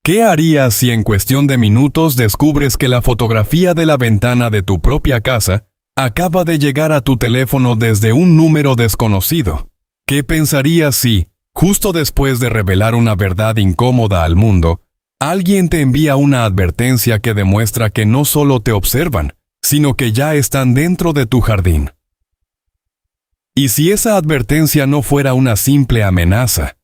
¿Qué harías si en cuestión de minutos descubres que la fotografía de la ventana de tu propia casa acaba de llegar a tu teléfono desde un número desconocido? ¿Qué pensarías si, justo después de revelar una verdad incómoda al mundo, alguien te envía una advertencia que demuestra que no solo te observan, sino que ya están dentro de tu jardín? ¿Y si esa advertencia no fuera una simple amenaza,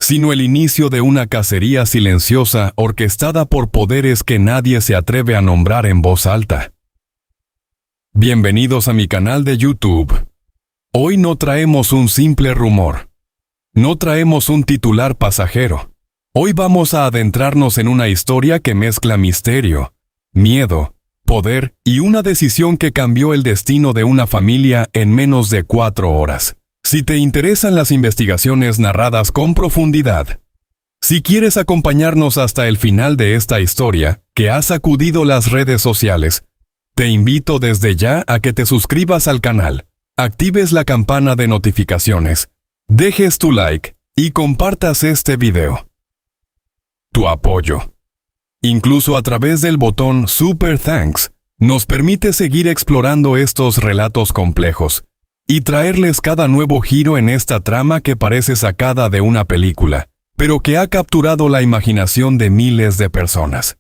sino el inicio de una cacería silenciosa orquestada por poderes que nadie se atreve a nombrar en voz alta? Bienvenidos a mi canal de YouTube. Hoy no traemos un simple rumor. No traemos un titular pasajero. Hoy vamos a adentrarnos en una historia que mezcla misterio, miedo, poder y una decisión que cambió el destino de una familia en menos de 4 horas. Si te interesan las investigaciones narradas con profundidad, si quieres acompañarnos hasta el final de esta historia que ha sacudido las redes sociales, te invito desde ya a que te suscribas al canal, actives la campana de notificaciones, dejes tu like y compartas este video. Tu apoyo, incluso a través del botón Super Thanks, nos permite seguir explorando estos relatos complejos y traerles cada nuevo giro en esta trama que parece sacada de una película, pero que ha capturado la imaginación de miles de personas.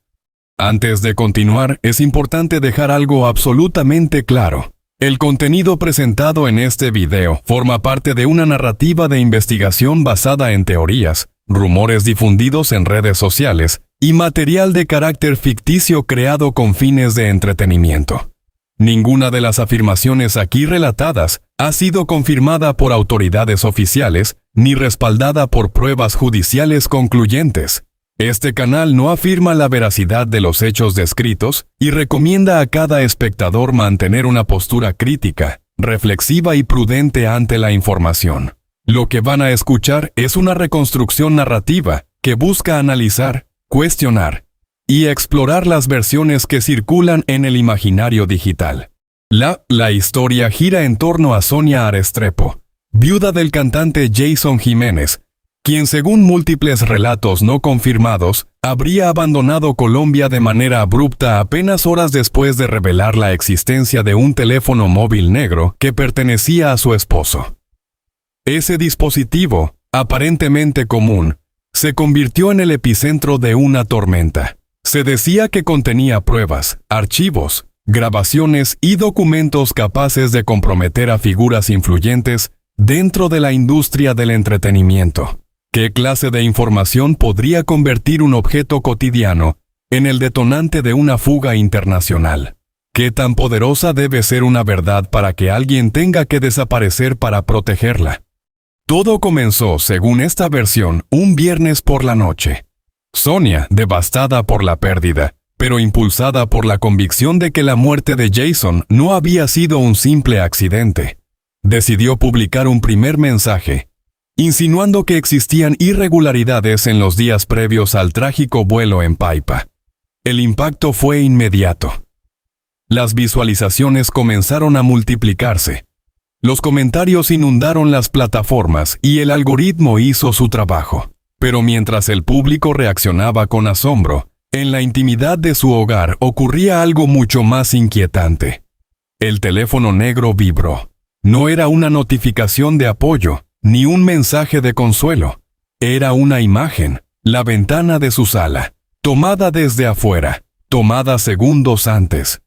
Antes de continuar, es importante dejar algo absolutamente claro. El contenido presentado en este video forma parte de una narrativa de investigación basada en teorías, rumores difundidos en redes sociales y material de carácter ficticio creado con fines de entretenimiento. Ninguna de las afirmaciones aquí relatadas ha sido confirmada por autoridades oficiales ni respaldada por pruebas judiciales concluyentes. Este canal no afirma la veracidad de los hechos descritos y recomienda a cada espectador mantener una postura crítica, reflexiva y prudente ante la información. Lo que van a escuchar es una reconstrucción narrativa que busca analizar, cuestionar y explorar las versiones que circulan en el imaginario digital. La historia gira en torno a Sonia Restrepo, viuda del cantante Jason Jiménez, quien según múltiples relatos no confirmados, habría abandonado Colombia de manera abrupta apenas horas después de revelar la existencia de un teléfono móvil negro que pertenecía a su esposo. Ese dispositivo, aparentemente común, se convirtió en el epicentro de una tormenta. Se decía que contenía pruebas, archivos, grabaciones y documentos capaces de comprometer a figuras influyentes dentro de la industria del entretenimiento. ¿Qué clase de información podría convertir un objeto cotidiano en el detonante de una fuga internacional? ¿Qué tan poderosa debe ser una verdad para que alguien tenga que desaparecer para protegerla? Todo comenzó, según esta versión, un viernes por la noche. Sonia, devastada por la pérdida, pero impulsada por la convicción de que la muerte de Jason no había sido un simple accidente, decidió publicar un primer mensaje, insinuando que existían irregularidades en los días previos al trágico vuelo en Paipa. El impacto fue inmediato. Las visualizaciones comenzaron a multiplicarse. Los comentarios inundaron las plataformas y el algoritmo hizo su trabajo. Pero mientras el público reaccionaba con asombro, en la intimidad de su hogar ocurría algo mucho más inquietante. El teléfono negro vibró. No era una notificación de apoyo, ni un mensaje de consuelo. Era una imagen, la ventana de su sala, tomada desde afuera, tomada segundos antes.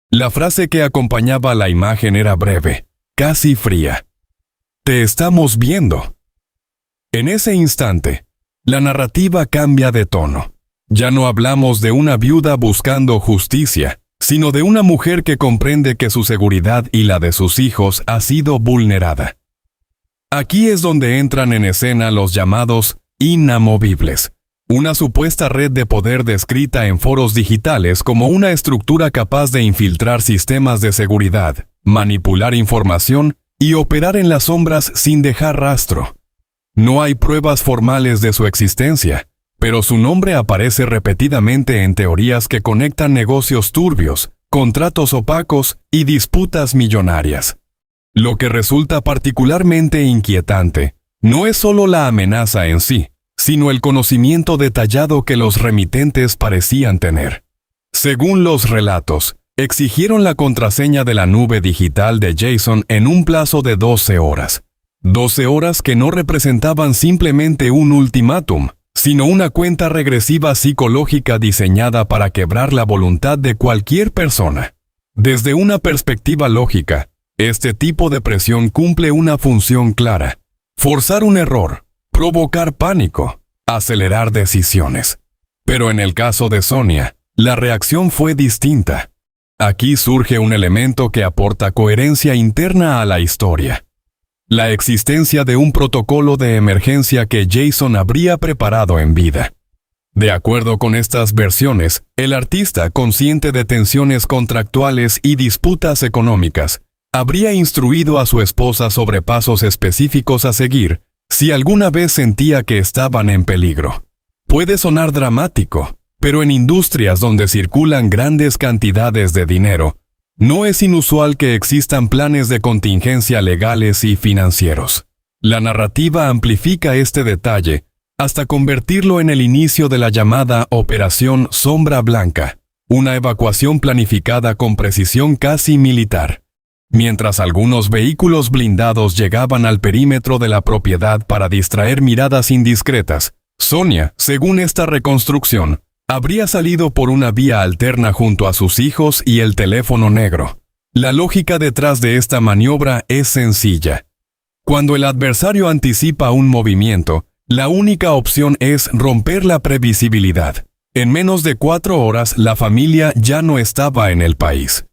La frase que acompañaba la imagen era breve, casi fría. «Te estamos viendo». En ese instante, la narrativa cambia de tono. Ya no hablamos de una viuda buscando justicia, sino de una mujer que comprende que su seguridad y la de sus hijos ha sido vulnerada. Aquí es donde entran en escena los llamados inamovibles, una supuesta red de poder descrita en foros digitales como una estructura capaz de infiltrar sistemas de seguridad, manipular información y operar en las sombras sin dejar rastro. No hay pruebas formales de su existencia, pero su nombre aparece repetidamente en teorías que conectan negocios turbios, contratos opacos y disputas millonarias. Lo que resulta particularmente inquietante no es solo la amenaza en sí, sino el conocimiento detallado que los remitentes parecían tener. Según los relatos, exigieron la contraseña de la nube digital de Jason en un plazo de 12 horas. 12 horas que no representaban simplemente un ultimátum, sino una cuenta regresiva psicológica diseñada para quebrar la voluntad de cualquier persona. Desde una perspectiva lógica, este tipo de presión cumple una función clara: forzar un error, provocar pánico, acelerar decisiones. Pero en el caso de Sonia, la reacción fue distinta. Aquí surge un elemento que aporta coherencia interna a la historia: la existencia de un protocolo de emergencia que Jason habría preparado en vida. De acuerdo con estas versiones, el artista, consciente de tensiones contractuales y disputas económicas, habría instruido a su esposa sobre pasos específicos a seguir si alguna vez sentía que estaban en peligro. Puede sonar dramático, pero en industrias donde circulan grandes cantidades de dinero, no es inusual que existan planes de contingencia legales y financieros. La narrativa amplifica este detalle hasta convertirlo en el inicio de la llamada Operación Sombra Blanca, una evacuación planificada con precisión casi militar. Mientras algunos vehículos blindados llegaban al perímetro de la propiedad para distraer miradas indiscretas, Sonia, según esta reconstrucción, habría salido por una vía alterna junto a sus hijos y el teléfono negro. La lógica detrás de esta maniobra es sencilla. Cuando el adversario anticipa un movimiento, la única opción es romper la previsibilidad. En menos de 4 horas, la familia ya no estaba en el país.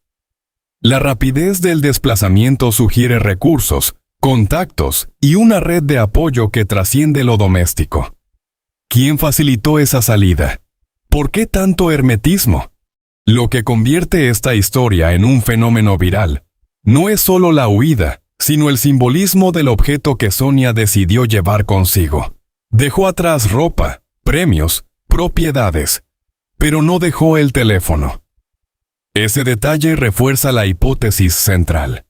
La rapidez del desplazamiento sugiere recursos, contactos y una red de apoyo que trasciende lo doméstico. ¿Quién facilitó esa salida? ¿Por qué tanto hermetismo? Lo que convierte esta historia en un fenómeno viral no es solo la huida, sino el simbolismo del objeto que Sonia decidió llevar consigo. Dejó atrás ropa, premios, propiedades, pero no dejó el teléfono. Ese detalle refuerza la hipótesis central.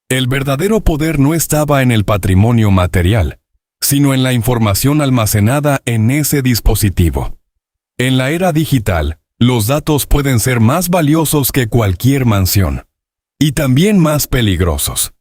El verdadero poder no estaba en el patrimonio material, sino en la información almacenada en ese dispositivo. En la era digital, los datos pueden ser más valiosos que cualquier mansión, y también más peligrosos.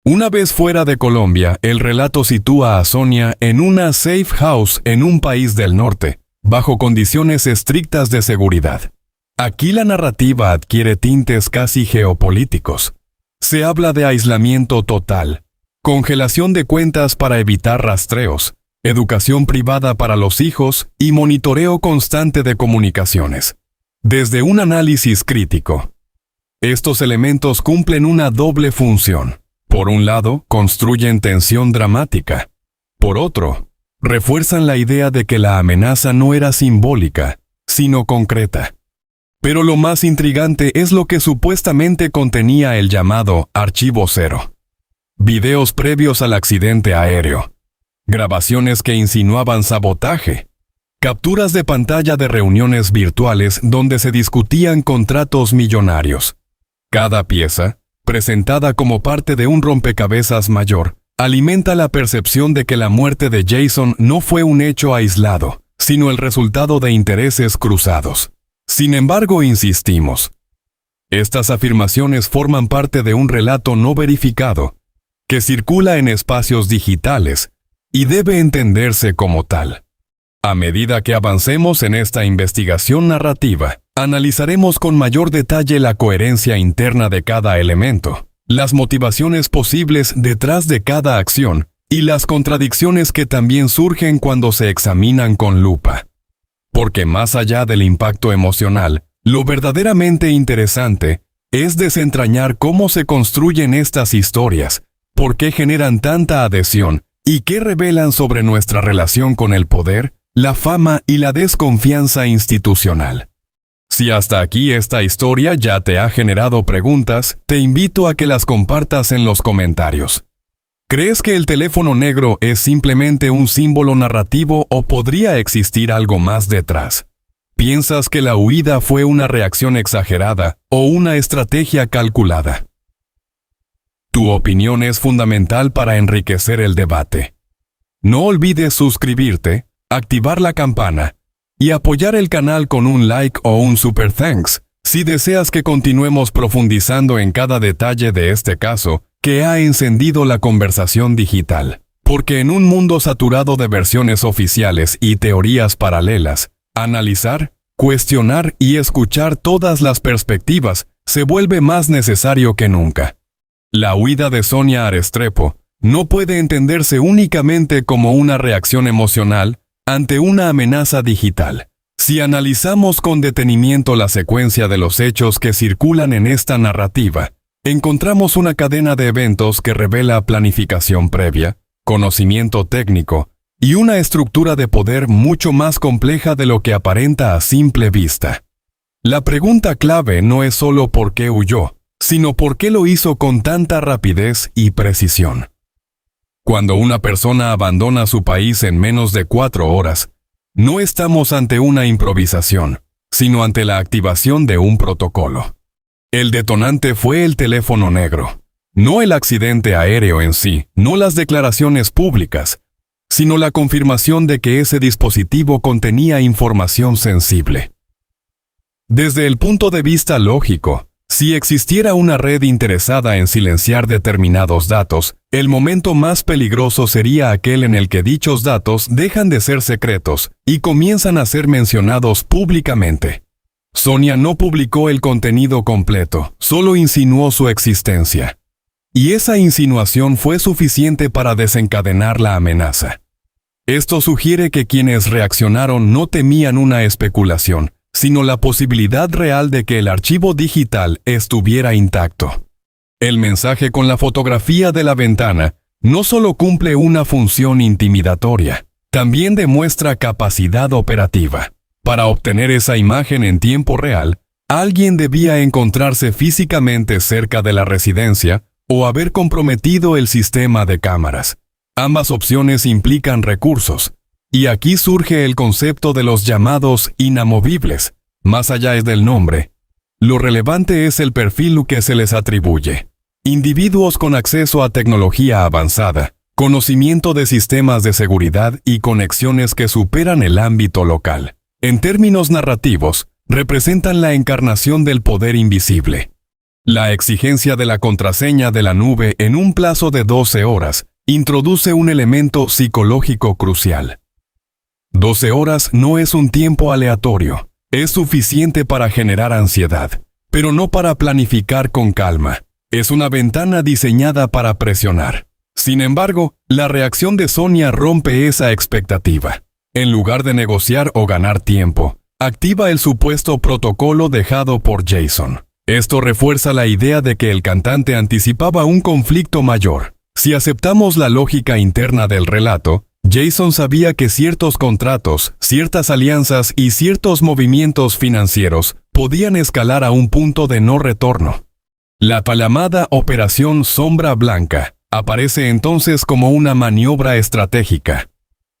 Una vez fuera de Colombia, el relato sitúa a Sonia en una safe house en un país del norte, bajo condiciones estrictas de seguridad. Aquí la narrativa adquiere tintes casi geopolíticos. Se habla de aislamiento total, congelación de cuentas para evitar rastreos, educación privada para los hijos y monitoreo constante de comunicaciones. Desde un análisis crítico, estos elementos cumplen una doble función. Por un lado, construyen tensión dramática. Por otro, refuerzan la idea de que la amenaza no era simbólica, sino concreta. Pero lo más intrigante es lo que supuestamente contenía el llamado Archivo Cero. Videos previos al accidente aéreo, grabaciones que insinuaban sabotaje, capturas de pantalla de reuniones virtuales donde se discutían contratos millonarios. Cada pieza, presentada como parte de un rompecabezas mayor, alimenta la percepción de que la muerte de Jason no fue un hecho aislado, sino el resultado de intereses cruzados. Sin embargo, insistimos, estas afirmaciones forman parte de un relato no verificado, que circula en espacios digitales, y debe entenderse como tal. A medida que avancemos en esta investigación narrativa, analizaremos con mayor detalle la coherencia interna de cada elemento, las motivaciones posibles detrás de cada acción y las contradicciones que también surgen cuando se examinan con lupa. Porque más allá del impacto emocional, lo verdaderamente interesante es desentrañar cómo se construyen estas historias, por qué generan tanta adhesión y qué revelan sobre nuestra relación con el poder, la fama y la desconfianza institucional. Si hasta aquí esta historia ya te ha generado preguntas, te invito a que las compartas en los comentarios. ¿Crees que el teléfono negro es simplemente un símbolo narrativo o podría existir algo más detrás? ¿Piensas que la huida fue una reacción exagerada o una estrategia calculada? Tu opinión es fundamental para enriquecer el debate. No olvides suscribirte, activar la campana y apoyar el canal con un like o un super thanks si deseas que continuemos profundizando en cada detalle de este caso que ha encendido la conversación digital. Porque en un mundo saturado de versiones oficiales y teorías paralelas, analizar, cuestionar y escuchar todas las perspectivas se vuelve más necesario que nunca. La huida de Sonia a Restrepo no puede entenderse únicamente como una reacción emocional ante una amenaza digital. Si analizamos con detenimiento la secuencia de los hechos que circulan en esta narrativa, encontramos una cadena de eventos que revela planificación previa, conocimiento técnico y una estructura de poder mucho más compleja de lo que aparenta a simple vista. La pregunta clave no es solo por qué huyó, sino por qué lo hizo con tanta rapidez y precisión. Cuando una persona abandona su país en menos de 4 horas, no estamos ante una improvisación, sino ante la activación de un protocolo. El detonante fue el teléfono negro, no el accidente aéreo en sí, no las declaraciones públicas, sino la confirmación de que ese dispositivo contenía información sensible. Desde el punto de vista lógico, si existiera una red interesada en silenciar determinados datos, el momento más peligroso sería aquel en el que dichos datos dejan de ser secretos y comienzan a ser mencionados públicamente. Sonia no publicó el contenido completo, solo insinuó su existencia. Y esa insinuación fue suficiente para desencadenar la amenaza. Esto sugiere que quienes reaccionaron no temían una especulación, sino la posibilidad real de que el archivo digital estuviera intacto. El mensaje con la fotografía de la ventana no solo cumple una función intimidatoria, también demuestra capacidad operativa. Para obtener esa imagen en tiempo real, alguien debía encontrarse físicamente cerca de la residencia o haber comprometido el sistema de cámaras. Ambas opciones implican recursos, y aquí surge el concepto de los llamados inamovibles. Más allá del nombre, lo relevante es el perfil que se les atribuye. Individuos con acceso a tecnología avanzada, conocimiento de sistemas de seguridad y conexiones que superan el ámbito local. En términos narrativos, representan la encarnación del poder invisible. La exigencia de la contraseña de la nube en un plazo de 12 horas introduce un elemento psicológico crucial. 12 horas no es un tiempo aleatorio, es suficiente para generar ansiedad, pero no para planificar con calma. Es una ventana diseñada para presionar. Sin embargo, la reacción de Sonia rompe esa expectativa. En lugar de negociar o ganar tiempo, activa el supuesto protocolo dejado por Jason. Esto refuerza la idea de que el cantante anticipaba un conflicto mayor. Si aceptamos la lógica interna del relato, Jason sabía que ciertos contratos, ciertas alianzas y ciertos movimientos financieros podían escalar a un punto de no retorno. La llamada Operación Sombra Blanca aparece entonces como una maniobra estratégica.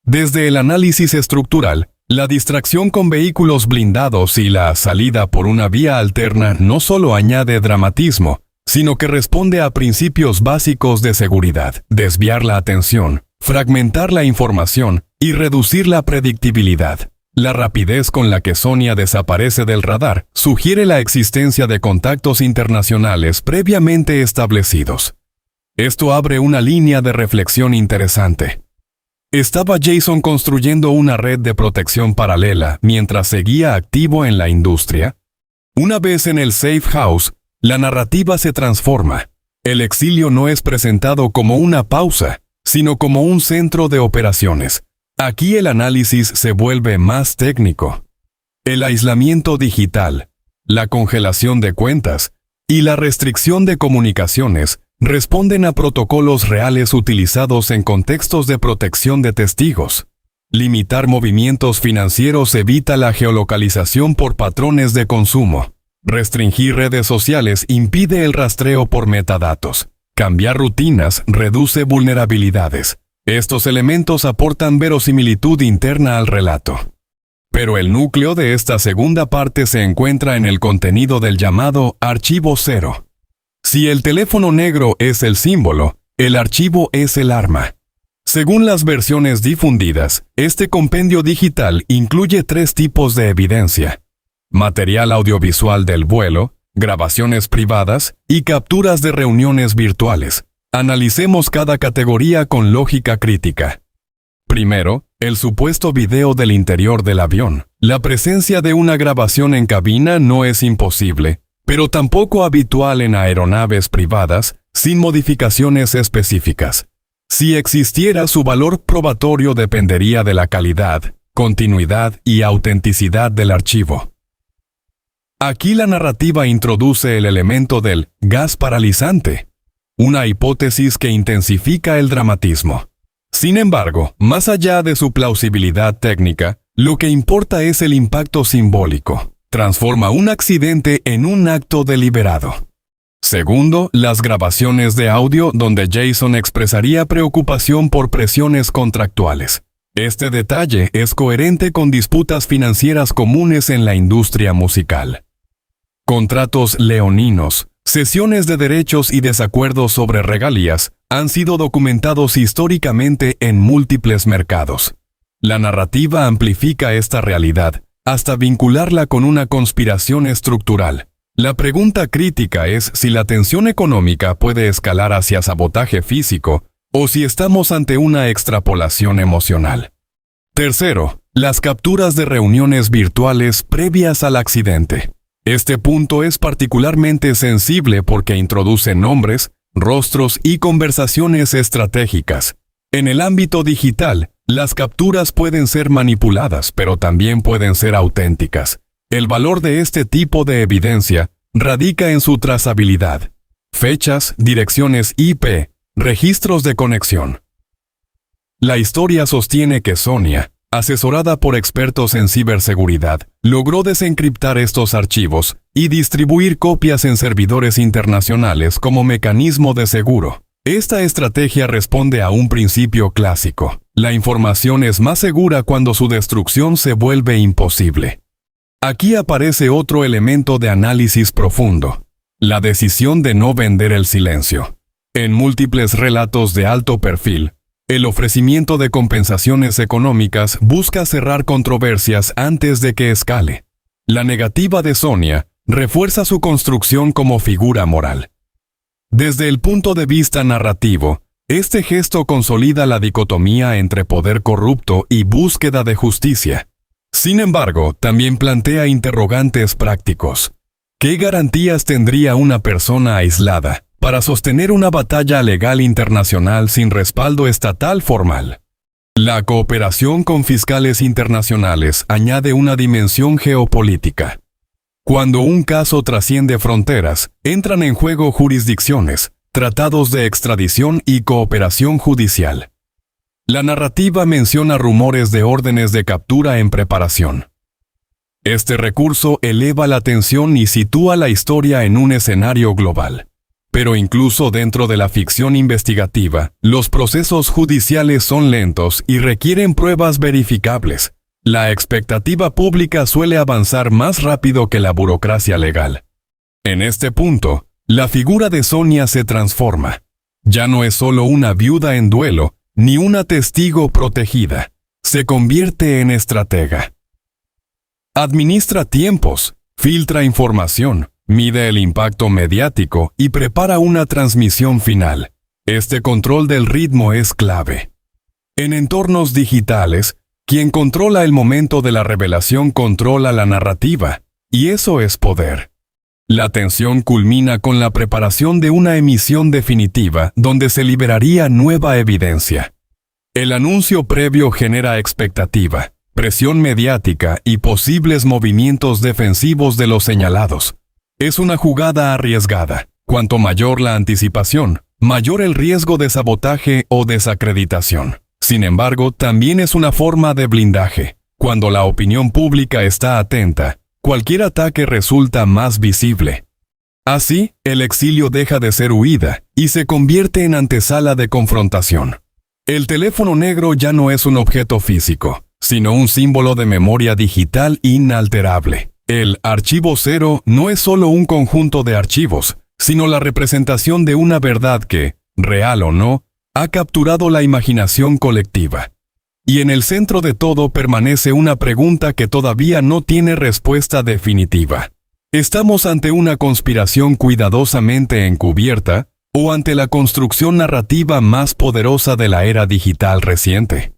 Desde el análisis estructural, la distracción con vehículos blindados y la salida por una vía alterna no solo añade dramatismo, sino que responde a principios básicos de seguridad: desviar la atención, fragmentar la información y reducir la predictibilidad. La rapidez con la que Sonia desaparece del radar sugiere la existencia de contactos internacionales previamente establecidos. Esto abre una línea de reflexión interesante. ¿Estaba Jason construyendo una red de protección paralela mientras seguía activo en la industria? Una vez en el safe house, la narrativa se transforma. El exilio no es presentado como una pausa, sino como un centro de operaciones. Aquí el análisis se vuelve más técnico. El aislamiento digital, la congelación de cuentas y la restricción de comunicaciones responden a protocolos reales utilizados en contextos de protección de testigos. Limitar movimientos financieros evita la geolocalización por patrones de consumo. Restringir redes sociales impide el rastreo por metadatos. Cambiar rutinas reduce vulnerabilidades. Estos elementos aportan verosimilitud interna al relato. Pero el núcleo de esta segunda parte se encuentra en el contenido del llamado archivo cero. Si el teléfono negro es el símbolo, el archivo es el arma. Según las versiones difundidas, este compendio digital incluye 3 tipos de evidencia: material audiovisual del vuelo, grabaciones privadas y capturas de reuniones virtuales. Analicemos cada categoría con lógica crítica. Primero, el supuesto video del interior del avión. La presencia de una grabación en cabina no es imposible, pero tampoco habitual en aeronaves privadas, sin modificaciones específicas. Si existiera, su valor probatorio dependería de la calidad, continuidad y autenticidad del archivo. Aquí la narrativa introduce el elemento del gas paralizante, una hipótesis que intensifica el dramatismo. Sin embargo, más allá de su plausibilidad técnica, lo que importa es el impacto simbólico. Transforma un accidente en un acto deliberado. Segundo, las grabaciones de audio donde Jason expresaría preocupación por presiones contractuales. Este detalle es coherente con disputas financieras comunes en la industria musical. Contratos leoninos, sesiones de derechos y desacuerdos sobre regalías han sido documentados históricamente en múltiples mercados. La narrativa amplifica esta realidad hasta vincularla con una conspiración estructural. La pregunta crítica es si la tensión económica puede escalar hacia sabotaje físico o si estamos ante una extrapolación emocional. Tercero, las capturas de reuniones virtuales previas al accidente. Este punto es particularmente sensible porque introduce nombres, rostros y conversaciones estratégicas. En el ámbito digital, las capturas pueden ser manipuladas, pero también pueden ser auténticas. El valor de este tipo de evidencia radica en su trazabilidad. Fechas, direcciones IP, registros de conexión. La historia sostiene que Sonia, asesorada por expertos en ciberseguridad, logró desencriptar estos archivos y distribuir copias en servidores internacionales como mecanismo de seguro. Esta estrategia responde a un principio clásico: la información es más segura cuando su destrucción se vuelve imposible. Aquí aparece otro elemento de análisis profundo: la decisión de no vender el silencio. En múltiples relatos de alto perfil, el ofrecimiento de compensaciones económicas busca cerrar controversias antes de que escale. La negativa de Sonia refuerza su construcción como figura moral. Desde el punto de vista narrativo, este gesto consolida la dicotomía entre poder corrupto y búsqueda de justicia. Sin embargo, también plantea interrogantes prácticos. ¿Qué garantías tendría una persona aislada para sostener una batalla legal internacional sin respaldo estatal formal? La cooperación con fiscales internacionales añade una dimensión geopolítica. Cuando un caso trasciende fronteras, entran en juego jurisdicciones, tratados de extradición y cooperación judicial. La narrativa menciona rumores de órdenes de captura en preparación. Este recurso eleva la tensión y sitúa la historia en un escenario global. Pero incluso dentro de la ficción investigativa, los procesos judiciales son lentos y requieren pruebas verificables. La expectativa pública suele avanzar más rápido que la burocracia legal. En este punto, la figura de Sonia se transforma. Ya no es solo una viuda en duelo, ni una testigo protegida. Se convierte en estratega. Administra tiempos, filtra información, mide el impacto mediático y prepara una transmisión final. Este control del ritmo es clave. En entornos digitales, quien controla el momento de la revelación controla la narrativa, y eso es poder. La tensión culmina con la preparación de una emisión definitiva donde se liberaría nueva evidencia. El anuncio previo genera expectativa, presión mediática y posibles movimientos defensivos de los señalados. Es una jugada arriesgada. Cuanto mayor la anticipación, mayor el riesgo de sabotaje o desacreditación. Sin embargo, también es una forma de blindaje. Cuando la opinión pública está atenta, cualquier ataque resulta más visible. Así, el exilio deja de ser huida y se convierte en antesala de confrontación. El teléfono negro ya no es un objeto físico, sino un símbolo de memoria digital inalterable. El archivo cero no es solo un conjunto de archivos, sino la representación de una verdad que, real o no, ha capturado la imaginación colectiva. Y en el centro de todo permanece una pregunta que todavía no tiene respuesta definitiva. ¿Estamos ante una conspiración cuidadosamente encubierta o ante la construcción narrativa más poderosa de la era digital reciente?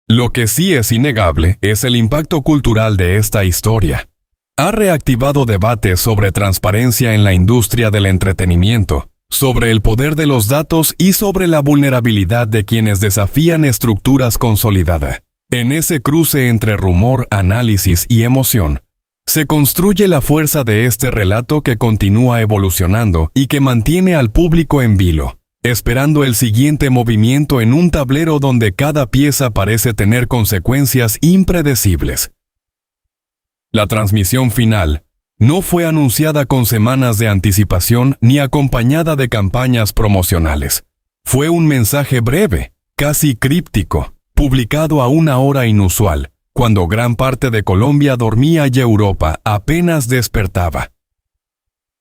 Lo que sí es innegable es el impacto cultural de esta historia. Ha reactivado debates sobre transparencia en la industria del entretenimiento, sobre el poder de los datos y sobre la vulnerabilidad de quienes desafían estructuras consolidadas. En ese cruce entre rumor, análisis y emoción, se construye la fuerza de este relato que continúa evolucionando y que mantiene al público en vilo, esperando el siguiente movimiento en un tablero donde cada pieza parece tener consecuencias impredecibles. La transmisión final no fue anunciada con semanas de anticipación ni acompañada de campañas promocionales. Fue un mensaje breve, casi críptico, publicado a una hora inusual, cuando gran parte de Colombia dormía y Europa apenas despertaba.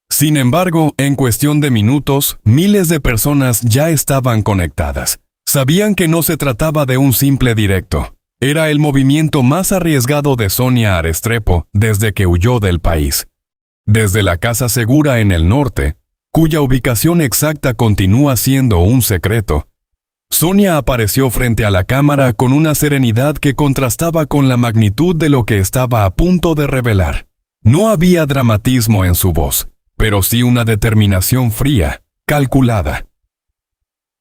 Sin embargo, en cuestión de minutos, miles de personas ya estaban conectadas. Sabían que no se trataba de un simple directo. Era el movimiento más arriesgado de Sonia Restrepo desde que huyó del país. Desde la casa segura en el norte, cuya ubicación exacta continúa siendo un secreto, Sonia apareció frente a la cámara con una serenidad que contrastaba con la magnitud de lo que estaba a punto de revelar. No había dramatismo en su voz, pero sí una determinación fría, calculada.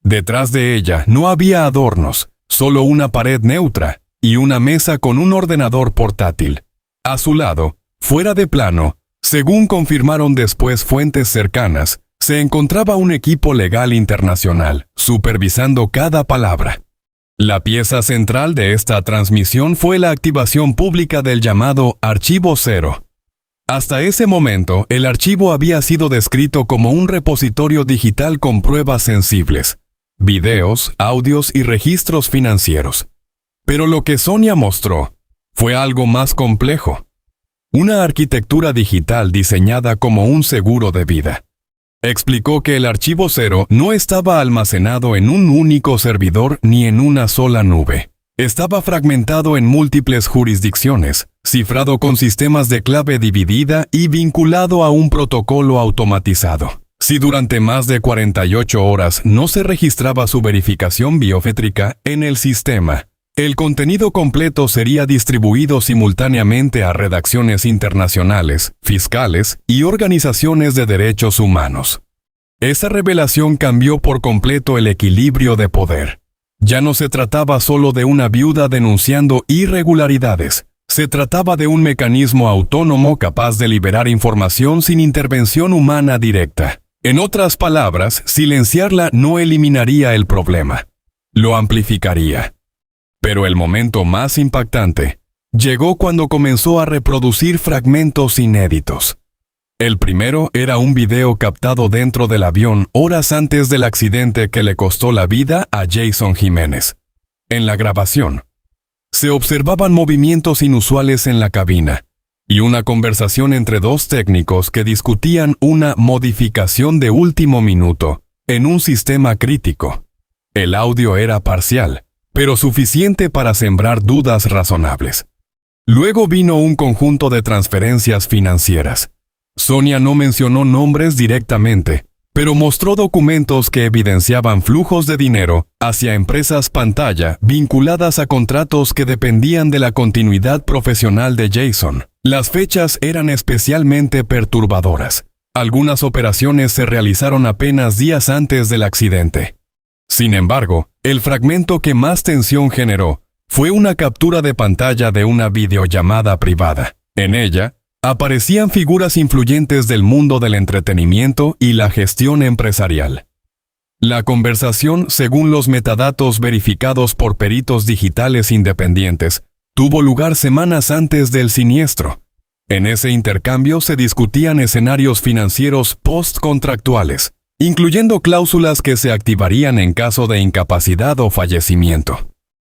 Detrás de ella no había adornos, solo una pared neutra y una mesa con un ordenador portátil. A su lado, fuera de plano, según confirmaron después fuentes cercanas, se encontraba un equipo legal internacional, supervisando cada palabra. La pieza central de esta transmisión fue la activación pública del llamado Archivo Cero. Hasta ese momento, el archivo había sido descrito como un repositorio digital con pruebas sensibles, videos, audios y registros financieros. Pero lo que Sonia mostró fue algo más complejo. Una arquitectura digital diseñada como un seguro de vida. Explicó que el archivo cero no estaba almacenado en un único servidor ni en una sola nube. Estaba fragmentado en múltiples jurisdicciones, cifrado con sistemas de clave dividida y vinculado a un protocolo automatizado. Si durante más de 48 horas no se registraba su verificación biométrica en el sistema, el contenido completo sería distribuido simultáneamente a redacciones internacionales, fiscales y organizaciones de derechos humanos. Esa revelación cambió por completo el equilibrio de poder. Ya no se trataba solo de una viuda denunciando irregularidades. Se trataba de un mecanismo autónomo capaz de liberar información sin intervención humana directa. En otras palabras, silenciarla no eliminaría el problema. Lo amplificaría. Pero el momento más impactante llegó cuando comenzó a reproducir fragmentos inéditos. El primero era un video captado dentro del avión horas antes del accidente que le costó la vida a Jason Jiménez. En la grabación, se observaban movimientos inusuales en la cabina y una conversación entre dos técnicos que discutían una modificación de último minuto en un sistema crítico. El audio era parcial, pero suficiente para sembrar dudas razonables. Luego vino un conjunto de transferencias financieras. Sonia no mencionó nombres directamente, pero mostró documentos que evidenciaban flujos de dinero hacia empresas pantalla vinculadas a contratos que dependían de la continuidad profesional de Jason. Las fechas eran especialmente perturbadoras. Algunas operaciones se realizaron apenas días antes del accidente. Sin embargo, el fragmento que más tensión generó fue una captura de pantalla de una videollamada privada. En ella, aparecían figuras influyentes del mundo del entretenimiento y la gestión empresarial. La conversación, según los metadatos verificados por peritos digitales independientes, tuvo lugar semanas antes del siniestro. En ese intercambio se discutían escenarios financieros postcontractuales, incluyendo cláusulas que se activarían en caso de incapacidad o fallecimiento.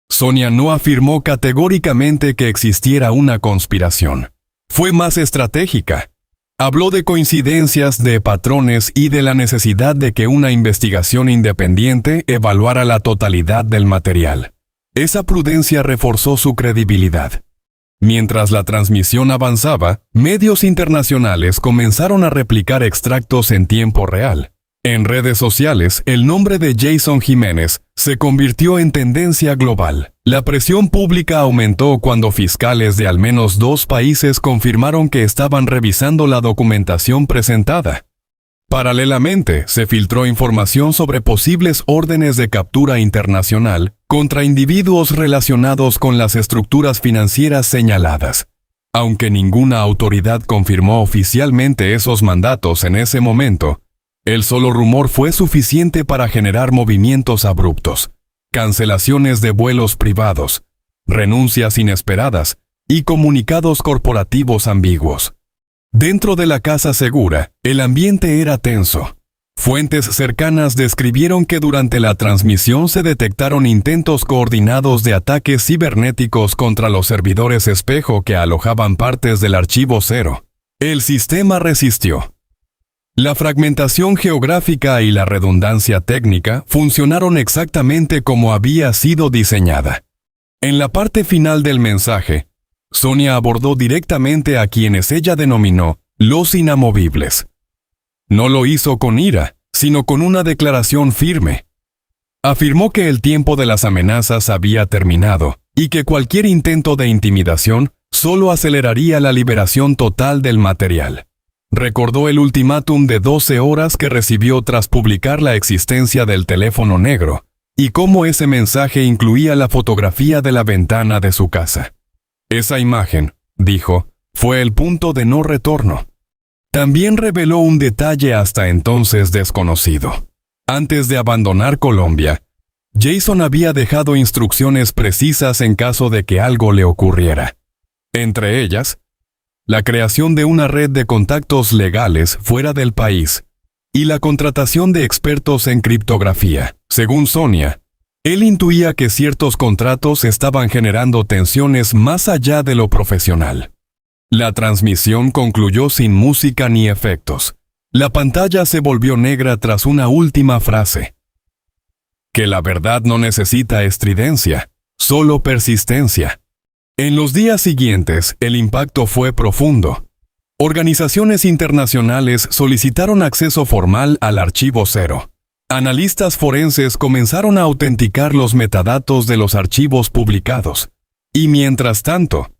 Sonia no afirmó categóricamente que existiera una conspiración. Fue más estratégica. Habló de coincidencias, de patrones y de la necesidad de que una investigación independiente evaluara la totalidad del material. Esa prudencia reforzó su credibilidad. Mientras la transmisión avanzaba, medios internacionales comenzaron a replicar extractos en tiempo real. En redes sociales, el nombre de Jason Jiménez se convirtió en tendencia global. La presión pública aumentó cuando fiscales de al menos 2 países confirmaron que estaban revisando la documentación presentada. Paralelamente, se filtró información sobre posibles órdenes de captura internacional contra individuos relacionados con las estructuras financieras señaladas. Aunque ninguna autoridad confirmó oficialmente esos mandatos en ese momento, el solo rumor fue suficiente para generar movimientos abruptos, cancelaciones de vuelos privados, renuncias inesperadas y comunicados corporativos ambiguos. Dentro de la Casa Segura, el ambiente era tenso. Fuentes cercanas describieron que durante la transmisión se detectaron intentos coordinados de ataques cibernéticos contra los servidores espejo que alojaban partes del archivo cero. El sistema resistió. La fragmentación geográfica y la redundancia técnica funcionaron exactamente como había sido diseñada. En la parte final del mensaje, Sonia abordó directamente a quienes ella denominó los inamovibles. No lo hizo con ira, sino con una declaración firme. Afirmó que el tiempo de las amenazas había terminado y que cualquier intento de intimidación solo aceleraría la liberación total del material. Recordó el ultimátum de 12 horas que recibió tras publicar la existencia del teléfono negro y cómo ese mensaje incluía la fotografía de la ventana de su casa. Esa imagen, dijo, fue el punto de no retorno. También reveló un detalle hasta entonces desconocido. Antes de abandonar Colombia, Jason había dejado instrucciones precisas en caso de que algo le ocurriera. Entre ellas, la creación de una red de contactos legales fuera del país y la contratación de expertos en criptografía. Según Sonia, él intuía que ciertos contratos estaban generando tensiones más allá de lo profesional. La transmisión concluyó sin música ni efectos. La pantalla se volvió negra tras una última frase. Que la verdad no necesita estridencia, solo persistencia. En los días siguientes, el impacto fue profundo. Organizaciones internacionales solicitaron acceso formal al archivo cero. Analistas forenses comenzaron a autenticar los metadatos de los archivos publicados. Y mientras tanto,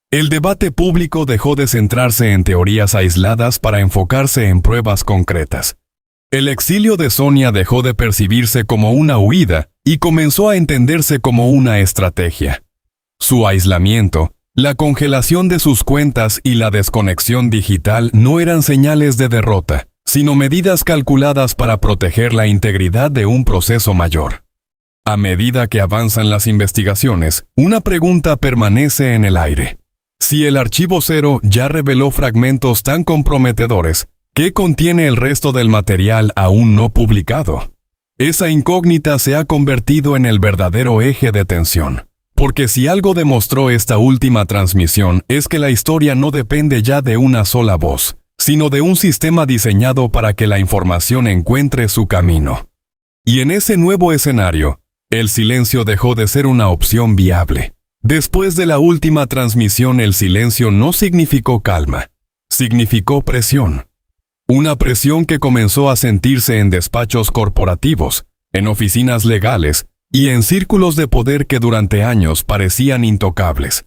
el debate público dejó de centrarse en teorías aisladas para enfocarse en pruebas concretas. El exilio de Sonia dejó de percibirse como una huida y comenzó a entenderse como una estrategia. Su aislamiento, la congelación de sus cuentas y la desconexión digital no eran señales de derrota, sino medidas calculadas para proteger la integridad de un proceso mayor. A medida que avanzan las investigaciones, una pregunta permanece en el aire. Si el archivo cero ya reveló fragmentos tan comprometedores, ¿qué contiene el resto del material aún no publicado? Esa incógnita se ha convertido en el verdadero eje de tensión. Porque si algo demostró esta última transmisión es que la historia no depende ya de una sola voz, sino de un sistema diseñado para que la información encuentre su camino. Y en ese nuevo escenario, el silencio dejó de ser una opción viable. Después de la última transmisión, el silencio no significó calma, significó presión. Una presión que comenzó a sentirse en despachos corporativos, en oficinas legales, y en círculos de poder que durante años parecían intocables.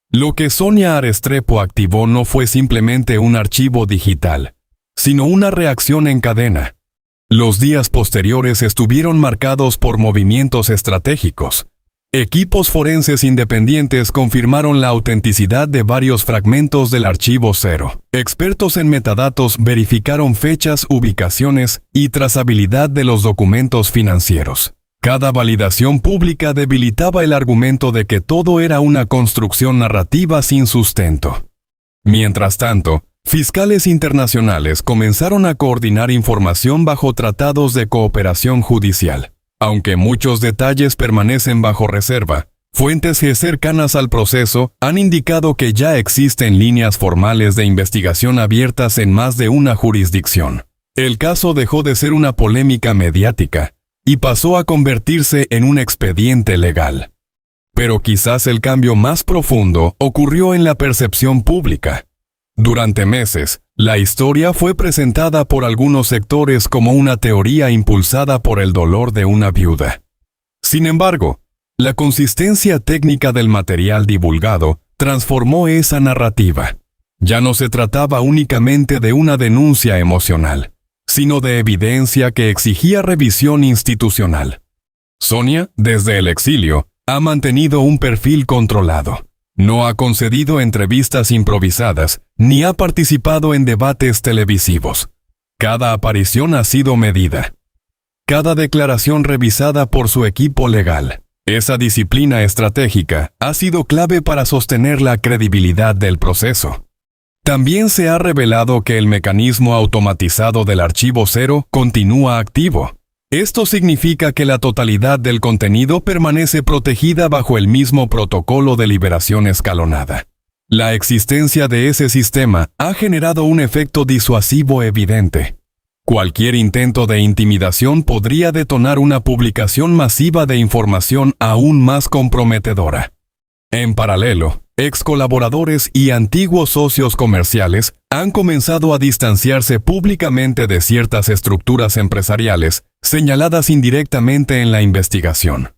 Lo que Sonia Restrepo activó no fue simplemente un archivo digital, sino una reacción en cadena. Los días posteriores estuvieron marcados por movimientos estratégicos. Equipos forenses independientes confirmaron la autenticidad de varios fragmentos del archivo cero. Expertos en metadatos verificaron fechas, ubicaciones y trazabilidad de los documentos financieros. Cada validación pública debilitaba el argumento de que todo era una construcción narrativa sin sustento. Mientras tanto, fiscales internacionales comenzaron a coordinar información bajo tratados de cooperación judicial. Aunque muchos detalles permanecen bajo reserva, Fuentes cercanas al proceso han indicado que ya existen líneas formales de investigación abiertas en más de una jurisdicción. El caso dejó de ser una polémica mediática y pasó a convertirse en un expediente legal. Pero quizás el cambio más profundo ocurrió en la percepción pública. Durante meses, la historia fue presentada por algunos sectores como una teoría impulsada por el dolor de una viuda. Sin embargo, la consistencia técnica del material divulgado transformó esa narrativa. Ya no se trataba únicamente de una denuncia emocional, sino de evidencia que exigía revisión institucional. Sonia, desde el exilio, ha mantenido un perfil controlado. No ha concedido entrevistas improvisadas, ni ha participado en debates televisivos. Cada aparición ha sido medida. Cada declaración revisada por su equipo legal. Esa disciplina estratégica ha sido clave para sostener la credibilidad del proceso. También se ha revelado que el mecanismo automatizado del archivo cero continúa activo. Esto significa que la totalidad del contenido permanece protegida bajo el mismo protocolo de liberación escalonada. La existencia de ese sistema ha generado un efecto disuasivo evidente. Cualquier intento de intimidación podría detonar una publicación masiva de información aún más comprometedora. En paralelo, ex colaboradores y antiguos socios comerciales han comenzado a distanciarse públicamente de ciertas estructuras empresariales señaladas indirectamente en la investigación.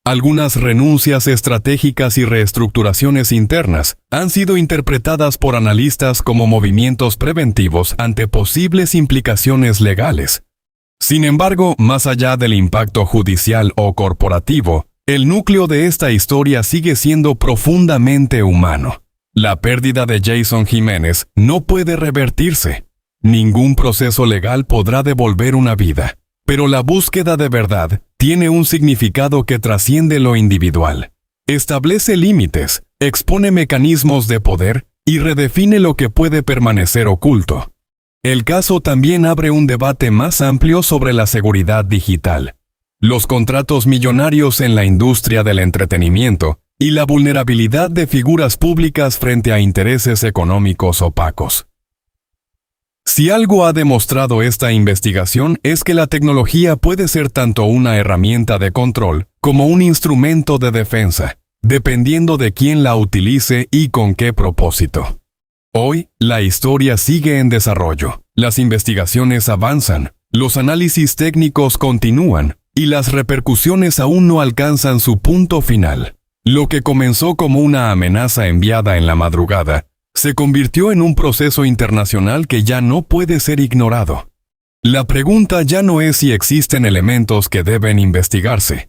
Algunas renuncias estratégicas y reestructuraciones internas han sido interpretadas por analistas como movimientos preventivos ante posibles implicaciones legales. Sin embargo, más allá del impacto judicial o corporativo, el núcleo de esta historia sigue siendo profundamente humano. La pérdida de Jason Jiménez no puede revertirse. Ningún proceso legal podrá devolver una vida. Pero la búsqueda de verdad tiene un significado que trasciende lo individual. Establece límites, expone mecanismos de poder y redefine lo que puede permanecer oculto. El caso también abre un debate más amplio sobre la seguridad digital, los contratos millonarios en la industria del entretenimiento y la vulnerabilidad de figuras públicas frente a intereses económicos opacos. Si algo ha demostrado esta investigación es que la tecnología puede ser tanto una herramienta de control como un instrumento de defensa, dependiendo de quién la utilice y con qué propósito. Hoy, la historia sigue en desarrollo, las investigaciones avanzan, los análisis técnicos continúan y las repercusiones aún no alcanzan su punto final. Lo que comenzó como una amenaza enviada en la madrugada, se convirtió en un proceso internacional que ya no puede ser ignorado. La pregunta ya no es si existen elementos que deben investigarse.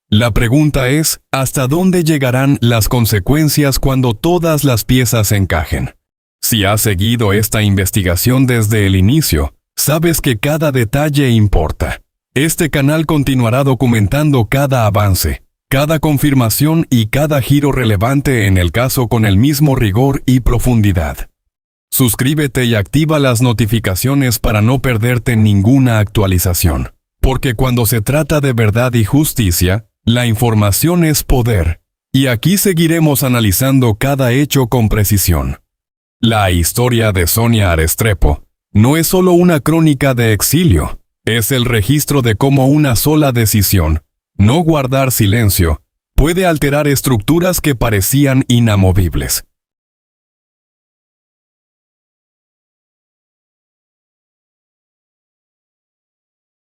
La pregunta es, ¿hasta dónde llegarán las consecuencias cuando todas las piezas encajen? Si has seguido esta investigación desde el inicio, sabes que cada detalle importa. Este canal continuará documentando cada avance, cada confirmación y cada giro relevante en el caso con el mismo rigor y profundidad. Suscríbete y activa las notificaciones para no perderte ninguna actualización, porque cuando se trata de verdad y justicia, la información es poder, y aquí seguiremos analizando cada hecho con precisión. La historia de Sonia Restrepo no es solo una crónica de exilio, es el registro de cómo una sola decisión, no guardar silencio, puede alterar estructuras que parecían inamovibles.